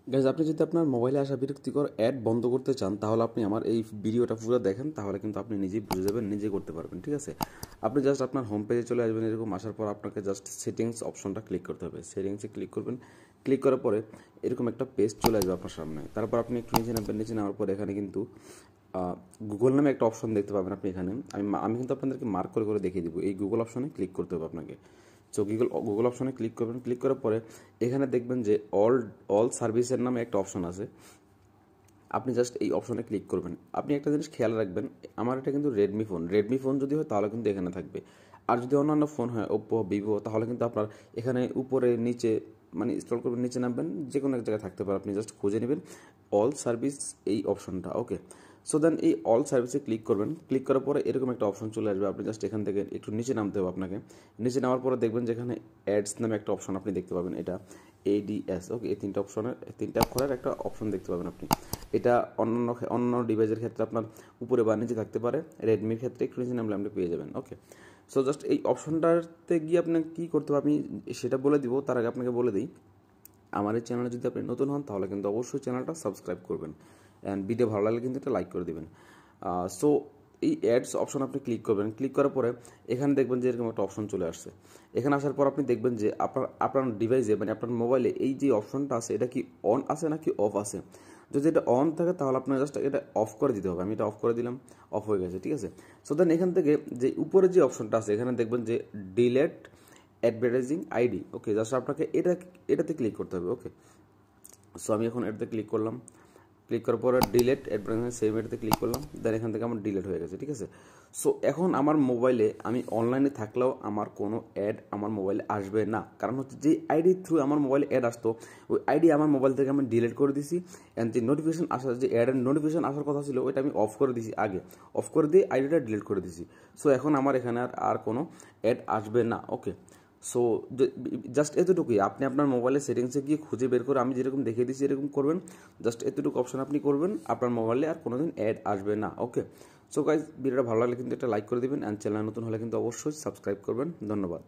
Guys আপনি যদি আপনার মোবাইলে আসা বিরক্তিকর অ্যাড বন্ধ করতে চান তাহলে আপনি আমার এই ভিডিওটা পুরো দেখেন, তাহলে কিন্তু আপনি নিজেই বুঝে যাবেন, নিজে করতে পারবেন। ঠিক আছে, আপনি জাস্ট আপনার হোম পেজে চলে আসবেন। এরকম আসার পর আপনাকে জাস্ট সেটিংস অপশনটা ক্লিক করতে হবে। সেটিংসে ক্লিক করবেন। ক্লিক করার পরে এরকম একটা পেজ চলে আসবে আপনার সামনে। তারপর আপনি একটু নিচে নামবেন। নিচে নামার পর এখানে কিন্তু গুগল নামে একটা অপশন দেখতে পাবেন আপনি এখানে। আমি কিন্তু আপনাদেরকে মার্ক করে করে দেখিয়ে দিব। এই গুগল অপশনে ক্লিক করতে হবে আপনাকে। সো গুগল অপশনে ক্লিক করবেন। ক্লিক করার পরে এখানে দেখবেন যে অল সার্ভিসের নামে একটা অপশন আছে। আপনি জাস্ট এই অপশনে ক্লিক করবেন। আপনি একটা জিনিস খেয়াল রাখবেন, আমার এটা কিন্তু রেডমি ফোন যদি হয় তাহলে কিন্তু এখানে থাকবে। আর যদি অন্যান্য ফোন হয় ওপ্পো, ভিভো, তাহলে কিন্তু আপনার এখানে উপরে নিচে মানে স্ক্রল করবেন, নিচে নামবেন, যে কোনো এক জায়গায় থাকতে পারে। আপনি জাস্ট খুঁজে নেবেন অল সার্ভিস এই অপশনটা। ওকে, সো দেন এই অল সার্ভিসে ক্লিক করবেন। ক্লিক করার পরে এরকম একটা অপশন চলে আসবে। আপনি জাস্ট এখান থেকে একটু নিচে নামতে হবে আপনাকে। নিচে নামার পরে দেখবেন যেখানে অ্যাডস নামে একটা অপশন আপনি দেখতে পাবেন, এটা ADS। ওকে, এই তিনটা অক্ষরের একটা অপশন দেখতে পাবেন আপনি। এটা অন্য ডিভাইসের ক্ষেত্রে আপনার উপরে বা নিচে থাকতে পারে, রেডমির ক্ষেত্রে একটু নিচে নামলে আপনি পেয়ে যাবেন। ওকে, সো জাস্ট এই অপশনটাতে গিয়ে আপনাকে কী করতে হবে আমি সেটা বলে দিব। তার আগে আপনাকে বলে দিই, আমার এই চ্যানেলে যদি আপনি নতুন হন তাহলে কিন্তু অবশ্যই চ্যানেলটা সাবস্ক্রাইব করবেন, অ্যান্ড ভিডিও ভালো লাগলে কিন্তু এটা লাইক করে দেবেন। সো এই অ্যাডস অপশন আপনি ক্লিক করবেন। ক্লিক করার পরে এখানে দেখবেন যে এরকম একটা অপশন চলে আসছে। এখানে আসার পর আপনি দেখবেন যে আপনার ডিভাইসে মানে আপনার মোবাইলে এই যে অপশনটা আছে এটা কি অন আছে নাকি অফ আছে। যদি এটা অন থাকে তাহলে আপনার জাস্ট এটা অফ করে দিতে হবে। আমি এটা অফ করে দিলাম, অফ হয়ে গেছে। ঠিক আছে, সো দেন এখান থেকে যে উপরে যে অপশনটা আছে এখানে দেখবেন যে ডিলেট অ্যাডভার্টাইজিং আইডি। ওকে, জাস্ট আপনাকে এটাতে ক্লিক করতে হবে। ওকে, সো আমি এখন এটাতে ক্লিক করলাম। ক্লিক করার পরে ডিলেট অ্যাডভার্টাইজিং সেম এটাতে ক্লিক করলাম। দেন এখান থেকে আমার ডিলেট হয়ে গেছে। ঠিক আছে, সো এখন আমার মোবাইলে আমি অনলাইনে থাকলেও আমার কোনো অ্যাড আমার মোবাইলে আসবে না। কারণ হচ্ছে যে আইডি থ্রু আমার মোবাইলে অ্যাড আসতো ওই আইডি আমার মোবাইল থেকে আমি ডিলিট করে দিছি। অ্যান্ড যে নোটিফিকেশন আসার যে অ্যাডের নোটিফিকেশন আসার কথা ছিল ওইটা আমি অফ করে দিছি, আগে অফ করে দিয়ে আইডিটা ডিলিট করে দিছি। সো এখন আমার এখানে আর কোনো অ্যাড আসবে না। ওকে, সো জাস্ট এতটুকুই। আপনি আপনার মোবাইলের সেটিংসে গিয়ে খুঁজে বের করে আমি যেরকম দেখিয়ে দিচ্ছি এরকম করবেন। জাস্ট এতটুকু অপশন আপনি করবেন, আপনার মোবাইলে আর কোনোদিন অ্যাড আসবে না। ওকে, সো গাইজ ভিডিওটা ভালো লাগলে কিন্তু একটা লাইক করে দেবেন, অ্যান্ড চ্যানেল নতুন হলে কিন্তু অবশ্যই সাবস্ক্রাইব করবেন। ধন্যবাদ।